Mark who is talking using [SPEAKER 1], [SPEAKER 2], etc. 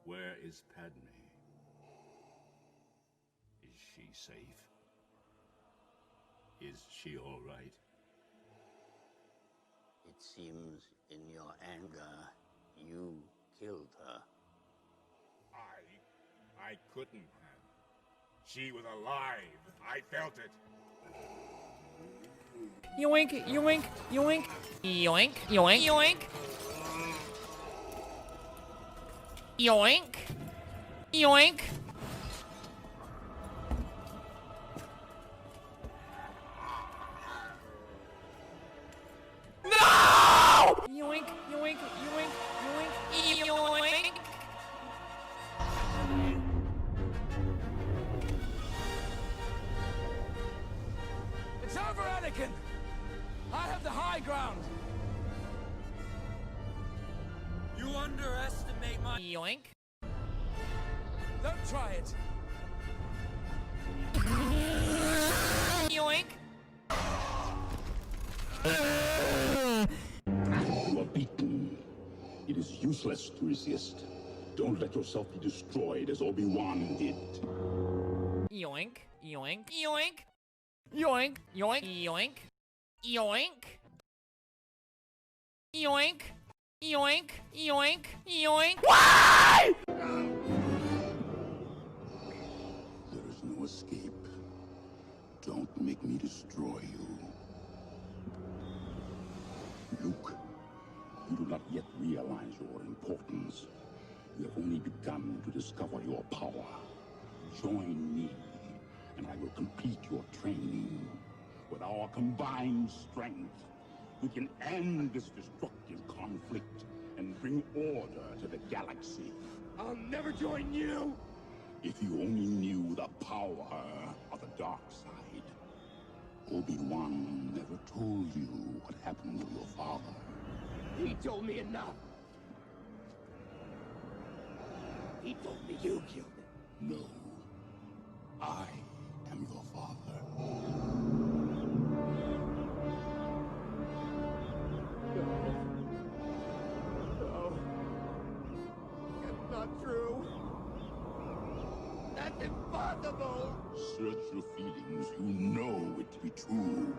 [SPEAKER 1] Where is Padme? Is she safe? Is she all right?
[SPEAKER 2] It seems in your anger, you killed her.
[SPEAKER 1] I couldn't have. She was alive. I felt it.
[SPEAKER 3] Yoink, yoink, yoink. Yoink, yoink, yoink. Yoink. Yoink. No! Yoink, yoink, yoink, yoink, yoink.
[SPEAKER 4] It's over, Anakin! I have the high ground! You underestimate my...
[SPEAKER 3] Yoink.
[SPEAKER 4] Don't try it!
[SPEAKER 3] Yoink.
[SPEAKER 5] You are beaten. It is useless to resist. Don't let yourself be destroyed as Obi-Wan did.
[SPEAKER 3] Yoink, yoink, yoink. Yoink, yoink, yoink. Yoink. Yoink. Yoink, yoink, yoink. Why?
[SPEAKER 5] There is no escape. Don't make me destroy you. Luke, you do not yet realize your importance. You have only begun to discover your power. Join me, and I will complete your training. With our combined strength, we can end this destructive conflict and bring order to the galaxy.
[SPEAKER 4] I'll never join you!
[SPEAKER 5] If you only knew the power of the dark side. Obi-Wan never told you what happened to your father.
[SPEAKER 4] He told me enough! He told me you killed him.
[SPEAKER 5] No. I am your father.
[SPEAKER 4] No. That's not true. That's impossible!
[SPEAKER 5] Search your feelings. You know it to be true.